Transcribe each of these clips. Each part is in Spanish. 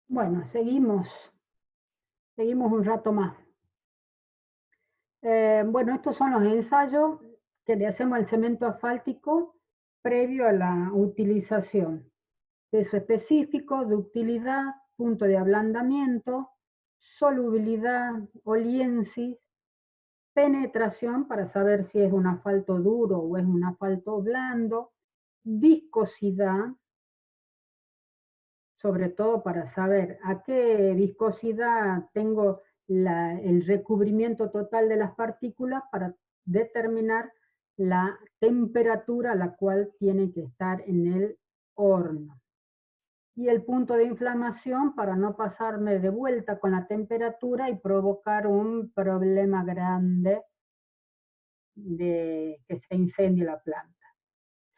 Bueno, seguimos un rato más. Bueno, estos son los ensayos que le hacemos al cemento asfáltico previo a la utilización. Peso específico, ductilidad, punto de ablandamiento, solubilidad, oliensis, penetración para saber si es un asfalto duro o es un asfalto blando, viscosidad, sobre todo para saber a qué viscosidad tengo el recubrimiento total de las partículas para determinar la temperatura a la cual tiene que estar en el horno. Y el punto de inflamación para no pasarme de vuelta con la temperatura y provocar un problema grande de que se incendie la planta.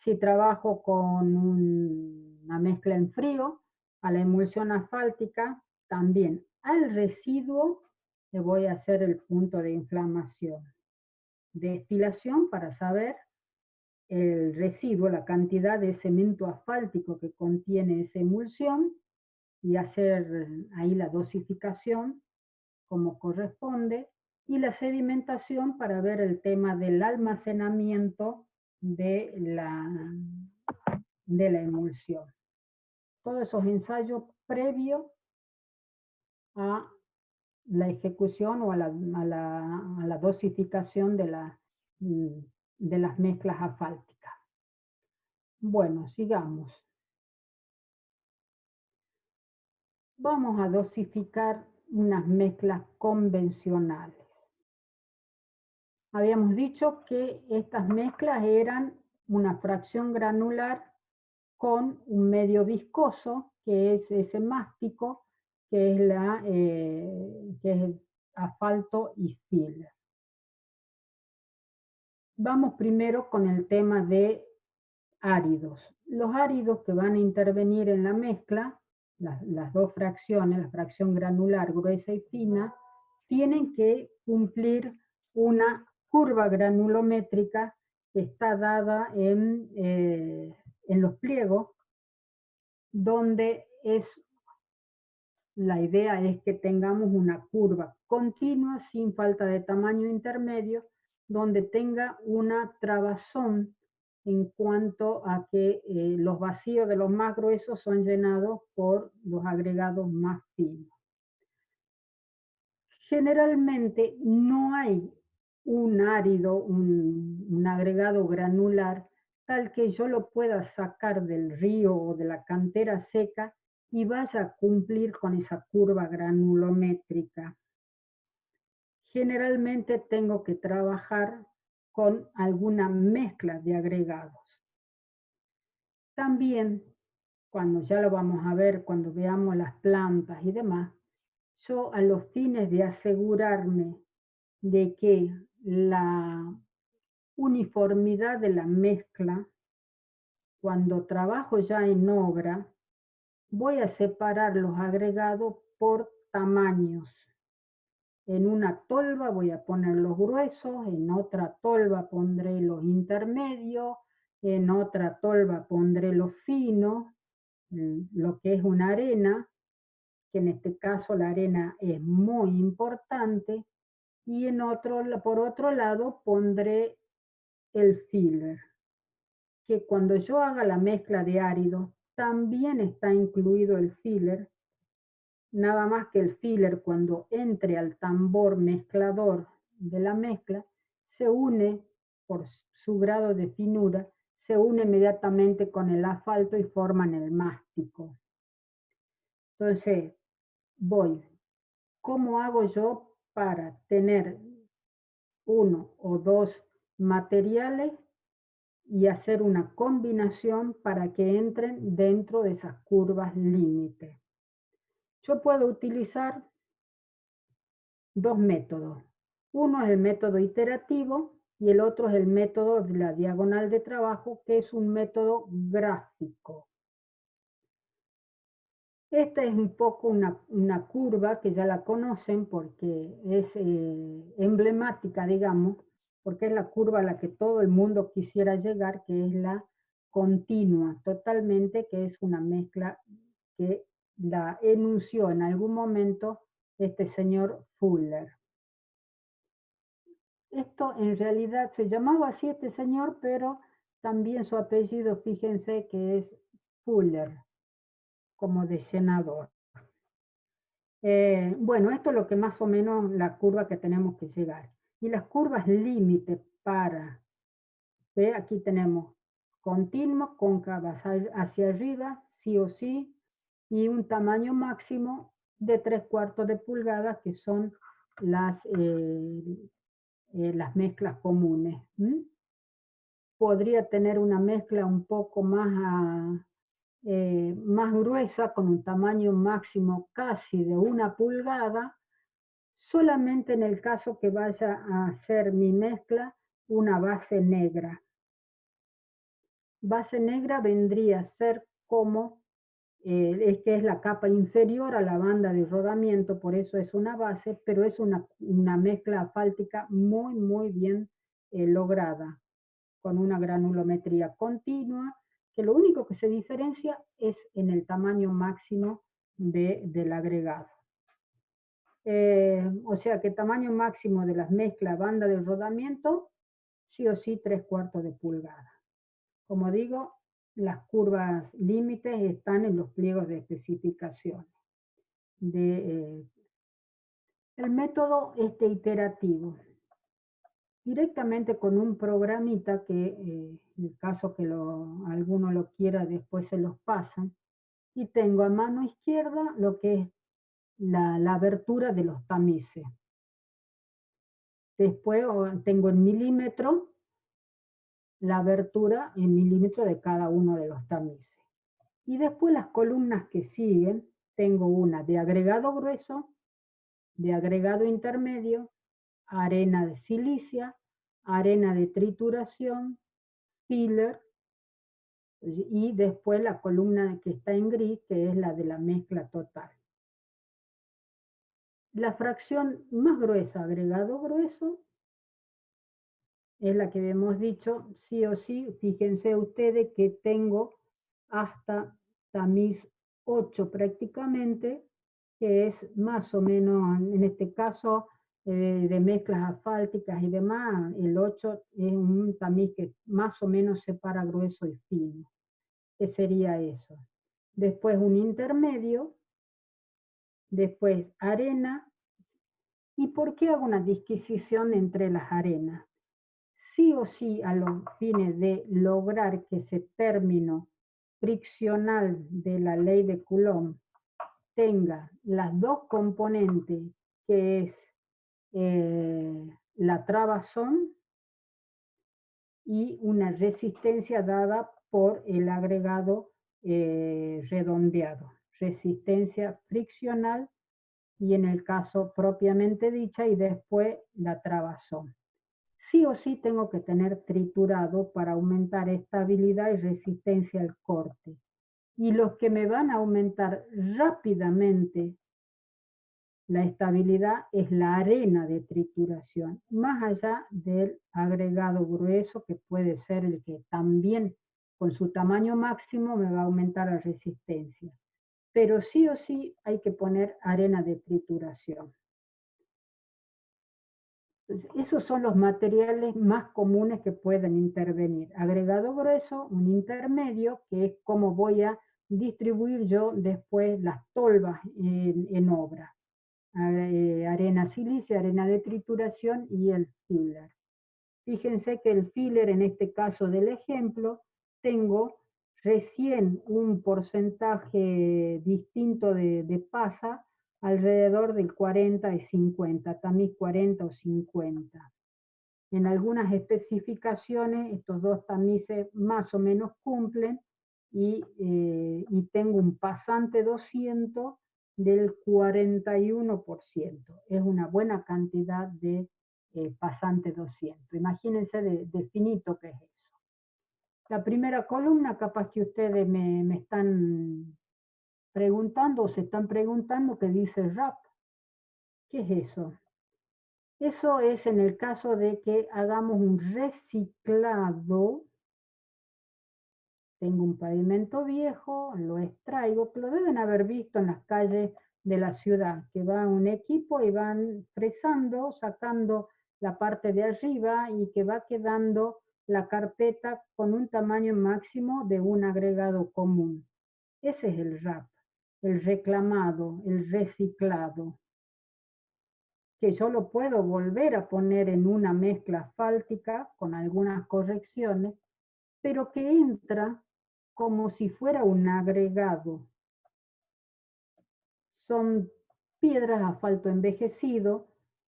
Si trabajo con una mezcla en frío, a la emulsión asfáltica, también al residuo le voy a hacer el punto de inflamación. Destilación para saber el residuo, la cantidad de cemento asfáltico que contiene esa emulsión y hacer ahí la dosificación como corresponde. Y la sedimentación para ver el tema del almacenamiento de la emulsión. Todos esos ensayos previos a la ejecución o a la dosificación de las mezclas asfálticas. Bueno, sigamos. Vamos a dosificar unas mezclas convencionales. Habíamos dicho que estas mezclas eran una fracción granular con un medio viscoso, que es ese mástico, que es el asfalto y filler. Vamos primero con el tema de áridos. Los áridos que van a intervenir en la mezcla, las dos fracciones, la fracción granular, gruesa y fina, tienen que cumplir una curva granulométrica que está dada en los pliegos, donde la idea es que tengamos una curva continua sin falta de tamaño intermedio, donde tenga una trabazón en cuanto a que los vacíos de los más gruesos son llenados por los agregados más finos. Generalmente no hay un árido, un agregado granular, tal que yo lo pueda sacar del río o de la cantera seca y vaya a cumplir con esa curva granulométrica. Generalmente tengo que trabajar con alguna mezcla de agregados. También, cuando ya lo vamos a ver, cuando veamos las plantas y demás, yo a los fines de asegurarme de que la uniformidad de la mezcla, cuando trabajo ya en obra, voy a separar los agregados por tamaños. En una tolva voy a poner los gruesos, en otra tolva pondré los intermedios, en otra tolva pondré los finos, lo que es una arena, que en este caso la arena es muy importante, y por otro lado pondré el filler, que cuando yo haga la mezcla de áridos también está incluido el filler, nada más que el filler cuando entre al tambor mezclador de la mezcla se une por su grado de finura, se une inmediatamente con el asfalto y forman el mástico. Entonces, ¿cómo hago yo para tener uno o dos materiales y hacer una combinación para que entren dentro de esas curvas límite. Yo puedo utilizar dos métodos. Uno es el método iterativo y el otro es el método de la diagonal de trabajo, que es un método gráfico. Esta es un poco una curva que ya la conocen porque es emblemática, digamos, porque es la curva a la que todo el mundo quisiera llegar, que es la continua, totalmente, que es una mezcla que la enunció en algún momento este señor Fuller. Esto en realidad se llamaba así este señor, pero también su apellido, fíjense que es Fuller, como de senador. Bueno, esto es lo que más o menos la curva que tenemos que llegar. Y las curvas límite para, ¿ve? Aquí tenemos continua, cóncava hacia arriba, sí o sí, y un tamaño máximo de 3/4 de pulgada, que son las mezclas comunes. Podría tener una mezcla un poco más gruesa, con un tamaño máximo casi de 1 pulgada, solamente en el caso que vaya a hacer mi mezcla una base negra. Base negra vendría a ser como, es que es la capa inferior a la banda de rodamiento, por eso es una base, pero es una mezcla asfáltica muy, muy bien lograda, con una granulometría continua, que lo único que se diferencia es en el tamaño máximo del agregado. O sea que tamaño máximo de las mezclas banda de rodamiento, sí o sí 3/4 de pulgada. Como digo, las curvas límites están en los pliegos de especificaciones. El método iterativo, directamente con un programita que, en el caso que alguno lo quiera, después se los pasan, y tengo a mano izquierda lo que es la abertura de los tamices. Después tengo en milímetro la abertura en milímetro de cada uno de los tamices. Y después las columnas que siguen, tengo una de agregado grueso, de agregado intermedio, arena de silicia, arena de trituración, filler, y después la columna que está en gris, que es la de la mezcla total. La fracción más gruesa, agregado grueso, es la que hemos dicho, sí o sí. Fíjense ustedes que tengo hasta tamiz 8 prácticamente, que es más o menos, en este caso, de mezclas asfálticas y demás, el 8 es un tamiz que más o menos separa grueso y fino. ¿Qué sería eso? Después un intermedio, después arena. ¿Y por qué hago una disquisición entre las arenas? Sí o sí, a los fines de lograr que ese término friccional de la ley de Coulomb tenga las dos componentes, que es la trabazón y una resistencia dada por el agregado redondeado, resistencia friccional, y en el caso propiamente dicha, y después la trabazón. Sí o sí tengo que tener triturado para aumentar estabilidad y resistencia al corte. Y los que me van a aumentar rápidamente la estabilidad es la arena de trituración, más allá del agregado grueso, que puede ser el que también con su tamaño máximo me va a aumentar la resistencia. Pero sí o sí hay que poner arena de trituración. Esos son los materiales más comunes que pueden intervenir. Agregado grueso, un intermedio, que es como voy a distribuir yo después las tolvas en obra. Arena silicia, arena de trituración y el filler. Fíjense que el filler, en este caso del ejemplo, tengo recién un porcentaje distinto de pasa, alrededor del 40 y 50, tamiz 40 o 50. en algunas especificaciones estos dos tamices más o menos cumplen y tengo un pasante 200 del 41%. Es una buena cantidad de pasante 200. Imagínense de finito que es eso. La primera columna, capaz que ustedes me están preguntando o se están preguntando qué dice RAP. ¿Qué es eso? Eso es en el caso de que hagamos un reciclado. Tengo un pavimento viejo, lo extraigo, que lo deben haber visto en las calles de la ciudad, que va un equipo y van fresando, sacando la parte de arriba y que va quedando la carpeta con un tamaño máximo de un agregado común. Ese es el RAP, el reclamado, el reciclado, que yo lo puedo volver a poner en una mezcla asfáltica con algunas correcciones, pero que entra como si fuera un agregado. Son piedras de asfalto envejecido,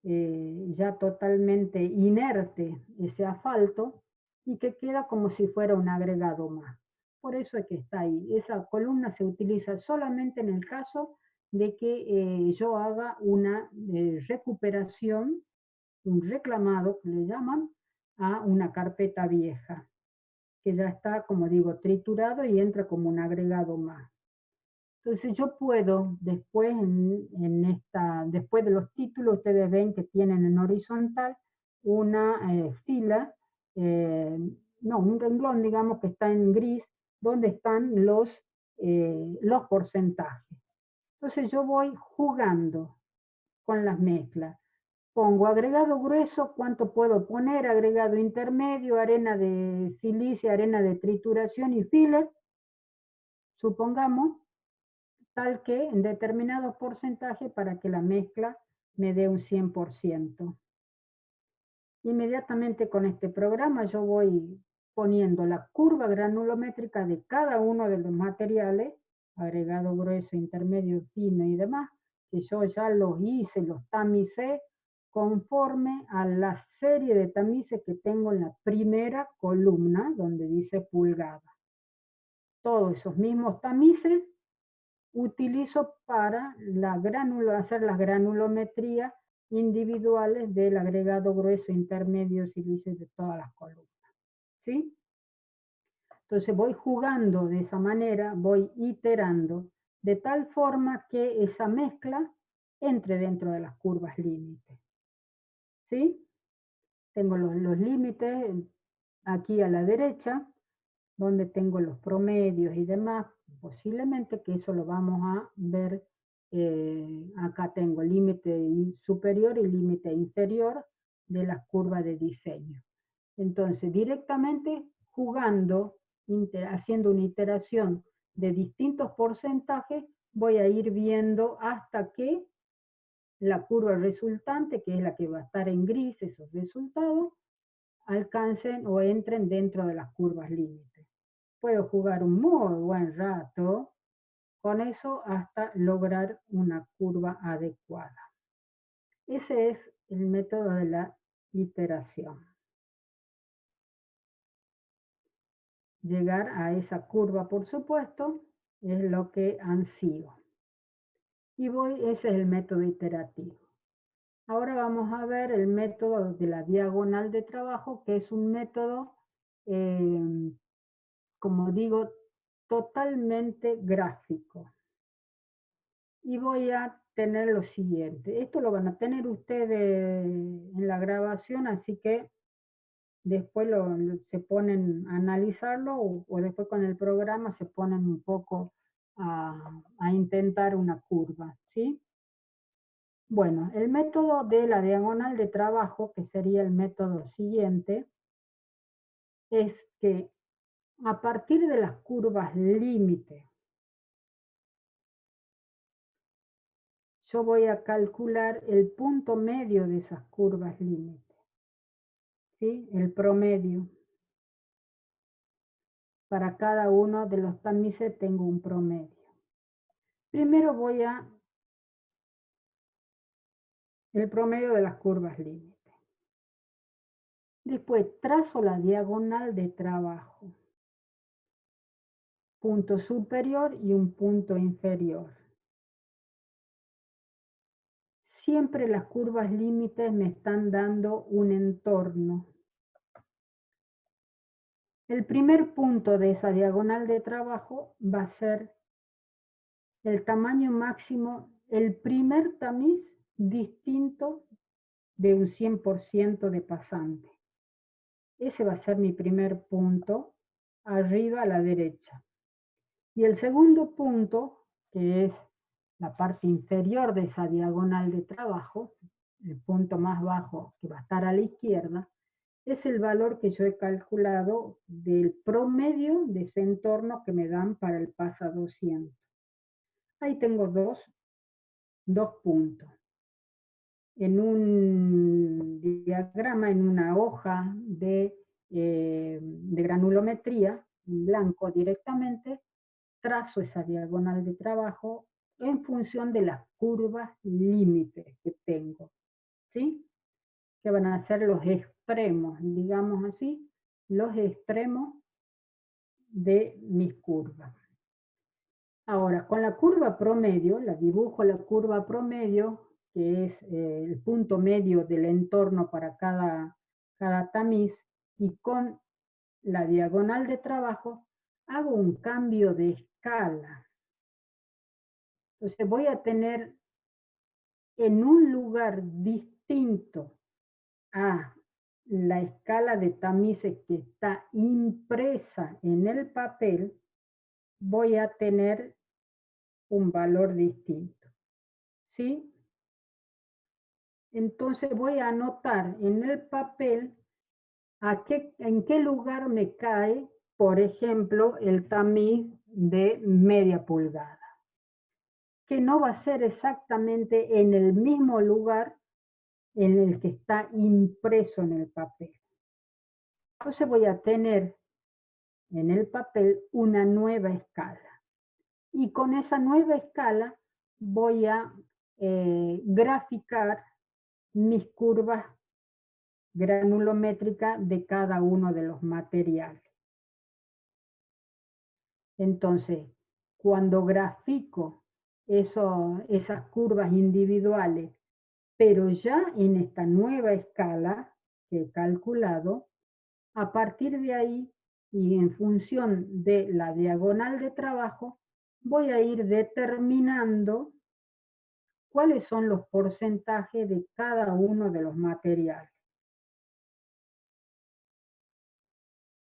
ya totalmente inerte ese asfalto, y que queda como si fuera un agregado más. Por eso es que está ahí. Esa columna se utiliza solamente en el caso de que yo haga una recuperación, un reclamado que le llaman, a una carpeta vieja, que ya está, como digo, triturado y entra como un agregado más. Entonces yo puedo después, después de los títulos, ustedes ven que tienen en horizontal una fila, eh, no, un renglón, digamos, que está en gris, donde están los porcentajes. Entonces yo voy jugando con las mezclas. Pongo agregado grueso, ¿cuánto puedo poner? Agregado intermedio, arena de silicia, arena de trituración y filler, supongamos, tal que en determinado porcentaje para que la mezcla me dé un 100%. Inmediatamente con este programa yo voy poniendo la curva granulométrica de cada uno de los materiales, agregado grueso, intermedio, fino y demás, que yo ya los hice, los tamicé conforme a la serie de tamices que tengo en la primera columna donde dice pulgada. Todos esos mismos tamices utilizo para hacer las granulometrías individuales del agregado grueso, intermedio, silicio de todas las columnas. ¿Sí? Entonces voy jugando de esa manera, voy iterando, de tal forma que esa mezcla entre dentro de las curvas límites. ¿Sí? Tengo los límites aquí a la derecha, donde tengo los promedios y demás, posiblemente que eso lo vamos a ver. Acá tengo límite superior y límite inferior de las curvas de diseño. Entonces, directamente jugando, haciendo una iteración de distintos porcentajes, voy a ir viendo hasta que la curva resultante, que es la que va a estar en gris, esos resultados, alcancen o entren dentro de las curvas límites. Puedo jugar un muy buen rato con eso hasta lograr una curva adecuada. Ese es el método de la iteración. Llegar a esa curva, por supuesto, es lo que ansío. Y ese es el método iterativo. Ahora vamos a ver el método de la diagonal de trabajo, que es un método, como digo, totalmente gráfico. Y voy a tener lo siguiente. Esto lo van a tener ustedes en la grabación, así que después se ponen a analizarlo o después con el programa se ponen un poco a intentar una curva, ¿sí? Bueno, el método de la diagonal de trabajo, que sería el método siguiente, es que a partir de las curvas límite, yo voy a calcular el punto medio de esas curvas límite, ¿sí? El promedio. Para cada uno de los tamices tengo un promedio. Primero voy a el promedio de las curvas límite. Después trazo la diagonal de trabajo. Punto superior y un punto inferior. Siempre las curvas límites me están dando un entorno. El primer punto de esa diagonal de trabajo va a ser el tamaño máximo, el primer tamiz distinto de un 100% de pasante. Ese va a ser mi primer punto, arriba a la derecha. Y el segundo punto, que es la parte inferior de esa diagonal de trabajo, el punto más bajo que va a estar a la izquierda, es el valor que yo he calculado del promedio de ese entorno que me dan para el PASA 200. Ahí tengo dos puntos. En un diagrama, en una hoja de granulometría, en blanco directamente, trazo esa diagonal de trabajo en función de las curvas límites que tengo, ¿sí? Que van a ser los extremos, digamos así, los extremos de mis curvas. Ahora, con la curva promedio, la dibujo la curva promedio, que es el punto medio del entorno para cada tamiz, y con la diagonal de trabajo hago un cambio de escala. Entonces voy a tener en un lugar distinto a la escala de tamices que está impresa en el papel, voy a tener un valor distinto, ¿sí? Entonces voy a anotar en el papel en qué lugar me cae, por ejemplo, el tamiz de media pulgada, que no va a ser exactamente en el mismo lugar en el que está impreso en el papel. Entonces voy a tener en el papel una nueva escala. Y con esa nueva escala voy a graficar mis curvas granulométricas de cada uno de los materiales. Entonces, cuando grafico esas curvas individuales, pero ya en esta nueva escala que he calculado, a partir de ahí y en función de la diagonal de trabajo, voy a ir determinando cuáles son los porcentajes de cada uno de los materiales.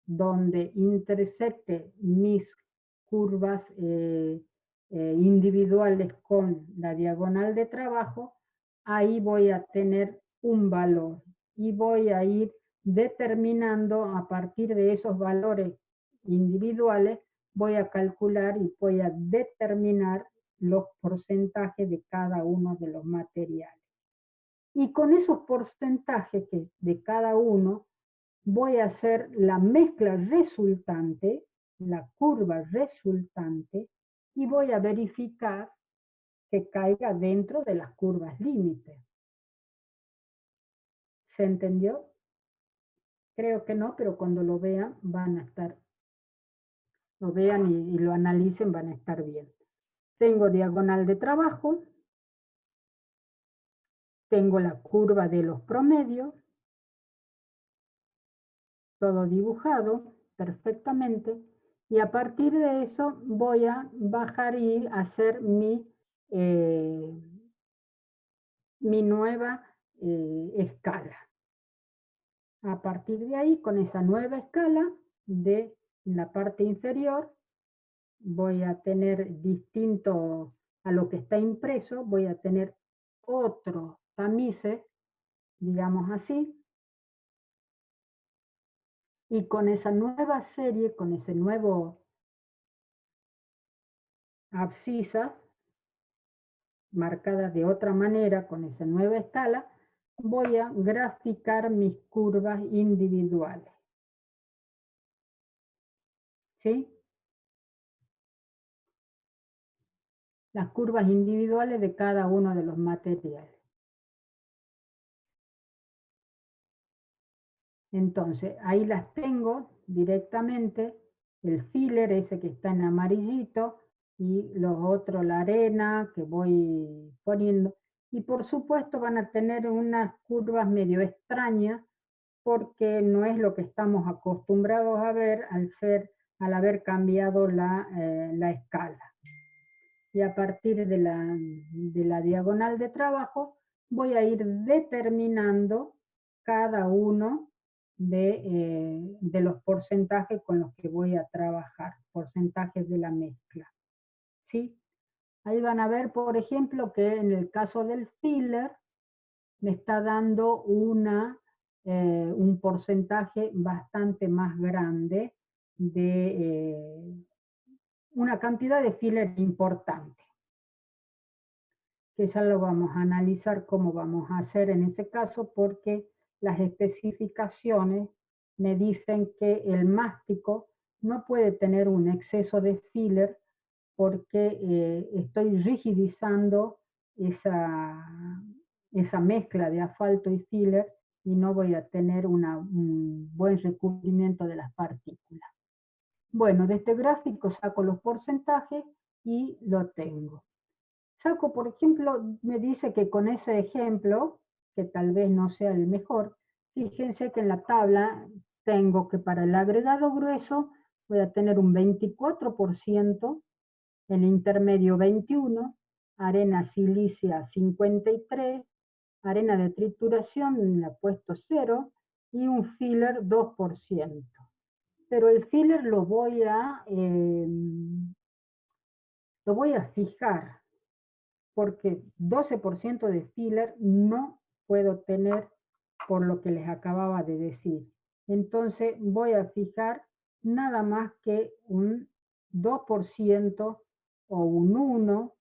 Donde intersecte mis curvas individuales con la diagonal de trabajo, ahí voy a tener un valor y voy a ir determinando a partir de esos valores individuales, voy a calcular y voy a determinar los porcentajes de cada uno de los materiales. Y con esos porcentajes de cada uno, voy a hacer la mezcla resultante, la curva resultante, y voy a verificar que caiga dentro de las curvas límites. ¿Se entendió? Creo que no, pero cuando lo vean van a estar, lo vean y lo analicen, van a estar bien. Tengo diagonal de trabajo, tengo la curva de los promedios, todo dibujado perfectamente, y a partir de eso voy a bajar y hacer mi nueva escala. A partir de ahí, con esa nueva escala de la parte inferior, voy a tener distinto a lo que está impreso, voy a tener otros tamices, digamos así, y con esa nueva serie, con ese nuevo abscisa, marcada de otra manera, con esa nueva escala, voy a graficar mis curvas individuales. ¿Sí? Las curvas individuales de cada uno de los materiales. Entonces, ahí las tengo directamente, el filler ese que está en amarillito, y los otros, la arena que voy poniendo. Y por supuesto van a tener unas curvas medio extrañas, porque no es lo que estamos acostumbrados a ver al haber cambiado la escala. Y a partir de la diagonal de trabajo voy a ir determinando cada uno de los porcentajes con los que voy a trabajar, porcentajes de la mezcla. ¿Sí? Ahí van a ver, por ejemplo, que en el caso del filler me está dando un porcentaje bastante más grande una cantidad de filler importante, que ya lo vamos a analizar cómo vamos a hacer en ese caso, porque las especificaciones me dicen que el mástico no puede tener un exceso de filler porque estoy rigidizando esa mezcla de asfalto y filler y no voy a tener un buen recubrimiento de las partículas. Bueno, de este gráfico saco los porcentajes y lo tengo. Saco, por ejemplo, me dice que con ese ejemplo, que tal vez no sea el mejor, fíjense que en la tabla tengo que para el agregado grueso voy a tener un 24%, el intermedio 21%, arena silicia 53%, arena de trituración le he puesto 0% y un filler 2%. Pero el filler lo voy a fijar, porque 12% de filler no puedo tener por lo que les acababa de decir. Entonces voy a fijar nada más que un 2% o un 1%,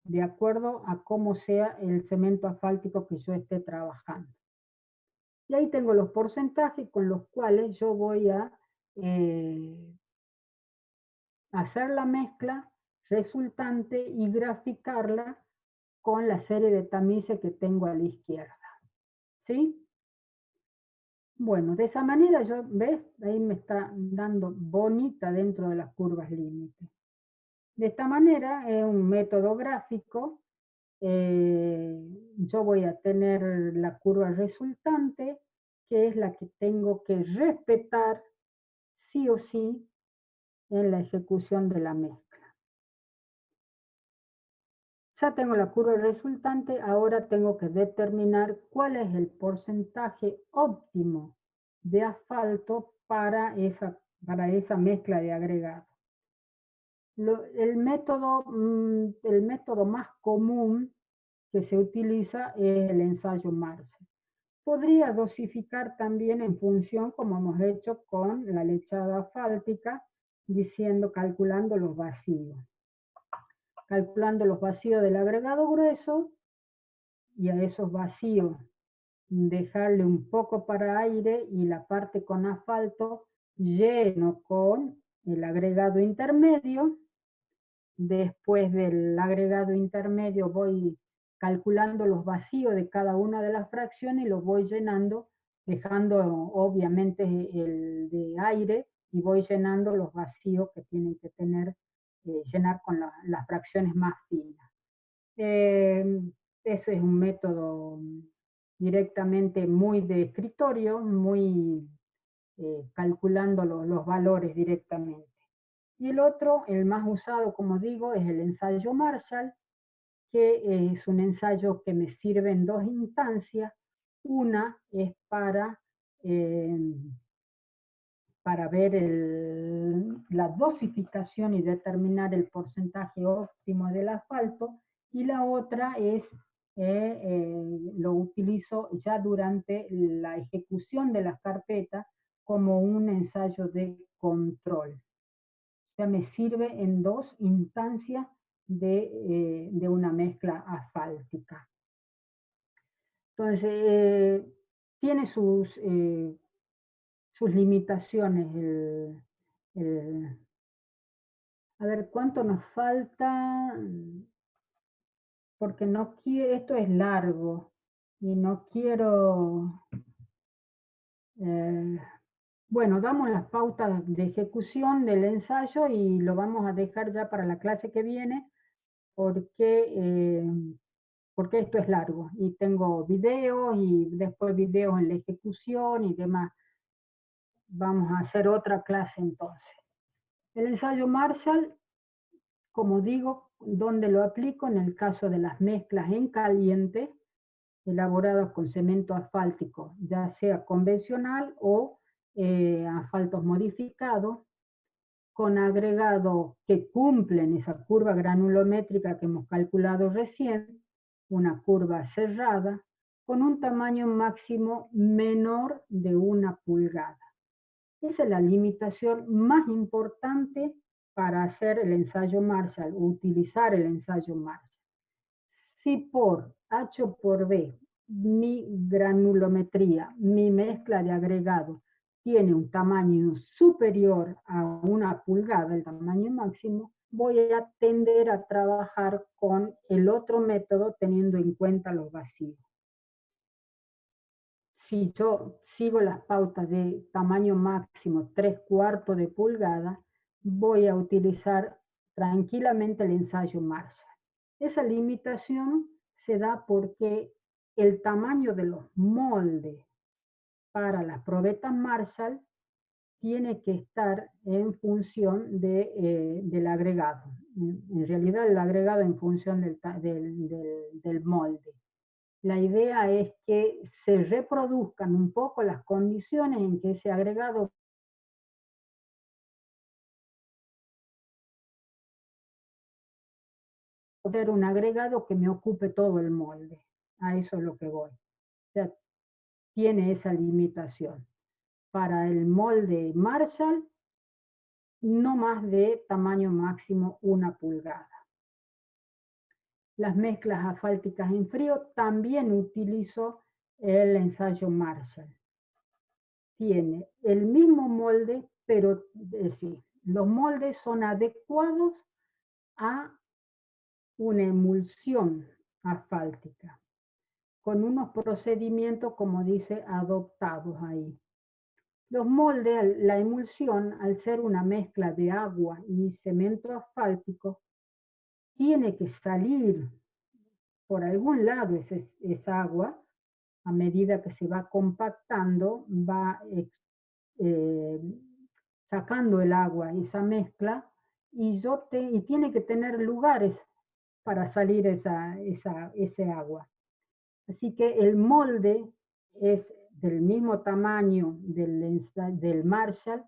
de acuerdo a cómo sea el cemento asfáltico que yo esté trabajando. Y ahí tengo los porcentajes con los cuales yo voy a hacer la mezcla resultante y graficarla con la serie de tamices que tengo a la izquierda. ¿Sí? Bueno, de esa manera ¿ves? Ahí me está dando bonita dentro de las curvas límite. De esta manera es un método gráfico. Yo voy a tener la curva resultante, que es la que tengo que respetar sí o sí en la ejecución de la mezcla. Ya tengo la curva resultante, ahora tengo que determinar cuál es el porcentaje óptimo de asfalto para esa mezcla de agregados. El método más común que se utiliza es el ensayo Marshall. Podría dosificar también en función, como hemos hecho con la lechada asfáltica, calculando los vacíos. Calculando los vacíos del agregado grueso, y a esos vacíos dejarle un poco para aire y la parte con asfalto lleno con el agregado intermedio. Después del agregado intermedio voy calculando los vacíos de cada una de las fracciones y los voy llenando, dejando obviamente el de aire, y voy llenando los vacíos que tienen que llenar con las fracciones más finas. Eso es un método directamente muy de escritorio, muy calculando los valores directamente. Y el otro, el más usado, como digo, es el ensayo Marshall, que es un ensayo que me sirve en dos instancias. Una es para ver la dosificación y determinar el porcentaje óptimo del asfalto, y la otra es, lo utilizo ya durante la ejecución de las carpetas como un ensayo de control. O sea, me sirve en dos instancias de una mezcla asfáltica. Entonces, tiene sus limitaciones. A ver, ¿cuánto nos falta? Porque no quiero, esto es largo y no quiero Bueno, damos las pautas de ejecución del ensayo y lo vamos a dejar ya para la clase que viene porque, porque esto es largo y tengo videos y después videos en la ejecución y demás. Vamos a hacer otra clase entonces. El ensayo Marshall, como digo, ¿dónde lo aplico? En el caso de las mezclas en caliente, elaboradas con cemento asfáltico, ya sea convencional o asfaltos modificados, con agregados que cumplen esa curva granulométrica que hemos calculado recién, una curva cerrada, con un tamaño máximo menor de 1 pulgada. Esa es la limitación más importante para hacer el ensayo Marshall, utilizar el ensayo Marshall. Si por H o por B mi granulometría, mi mezcla de agregado, tiene un tamaño superior a 1 pulgada, el tamaño máximo, voy a tender a trabajar con el otro método teniendo en cuenta los vacíos. Si yo sigo las pautas de tamaño máximo 3/4 de pulgada, voy a utilizar tranquilamente el ensayo Marshall. Esa limitación se da porque el tamaño de los moldes para las probetas Marshall tiene que estar en función del agregado. En realidad el agregado en función del molde. La idea es que se reproduzcan un poco las condiciones en que ese agregado puede ser un agregado que me ocupe todo el molde. A eso es lo que voy. O sea, tiene esa limitación. Para el molde Marshall, no más de tamaño máximo 1 pulgada. Las mezclas asfálticas en frío también utilizo el ensayo Marshall. Tiene el mismo molde, pero sí, los moldes son adecuados a una emulsión asfáltica, con unos procedimientos, como dice, adoptados ahí. Los moldes, la emulsión, al ser una mezcla de agua y cemento asfáltico, tiene que salir por algún lado esa agua, a medida que se va compactando, va eh, sacando el agua, esa mezcla, y tiene que tener lugares para salir ese agua. Así que el molde es del mismo tamaño del Marshall,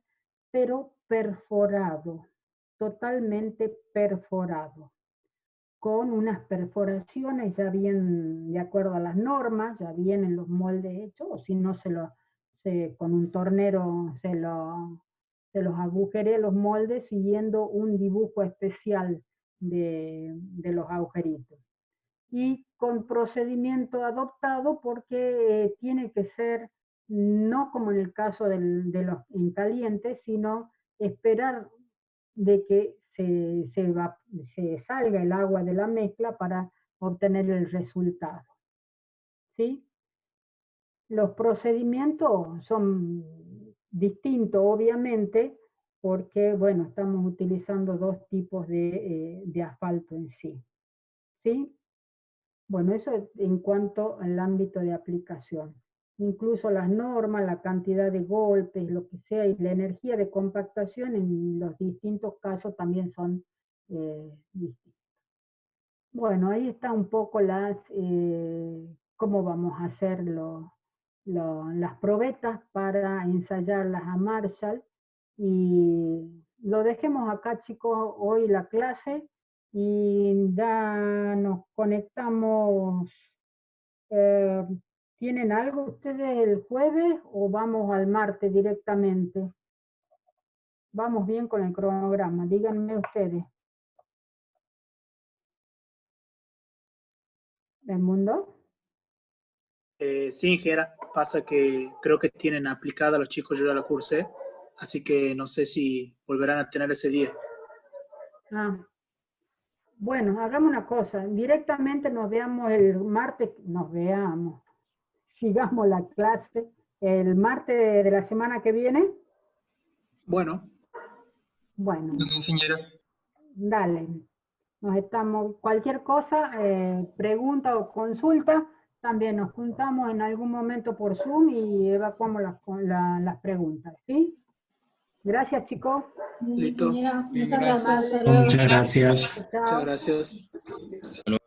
pero perforado, totalmente perforado, con unas perforaciones ya bien de acuerdo a las normas, ya vienen los moldes hechos, o si no con un tornero se los agujeré los moldes siguiendo un dibujo especial de los agujeritos. Y con procedimiento adoptado porque tiene que ser, no como en el caso de los en caliente, sino esperar de que se salga el agua de la mezcla para obtener el resultado. ¿Sí? Los procedimientos son distintos, obviamente, porque, bueno, estamos utilizando dos tipos de asfalto en sí. ¿Sí? Bueno, eso es en cuanto al ámbito de aplicación. Incluso las normas, la cantidad de golpes, lo que sea, y la energía de compactación en los distintos casos también son distintos. Bueno, ahí está un poco cómo vamos a hacer las probetas para ensayarlas a Marshall. Y lo dejemos acá, chicos, hoy la clase y ya nos conectamos. Eh, ¿Tienen algo ustedes el jueves o vamos al martes directamente? Vamos bien con el cronograma, díganme ustedes. ¿El mundo? Sí, Ingeniera, pasa que creo que tienen aplicada los chicos, yo ya la cursé, así que no sé si volverán a tener ese día. Ah, bueno, hagamos una cosa, directamente nos veamos el martes, sigamos la clase el martes de la semana que viene. Bueno, Bueno, señora. dale. Nos estamos, cualquier cosa, pregunta o consulta, también nos juntamos en algún momento por Zoom y evacuamos las preguntas, ¿sí? Gracias, chicos. listo. Señora, Bien, muchas gracias. gracias. Hasta luego. Muchas gracias. Muchas Chao. gracias. Hasta luego.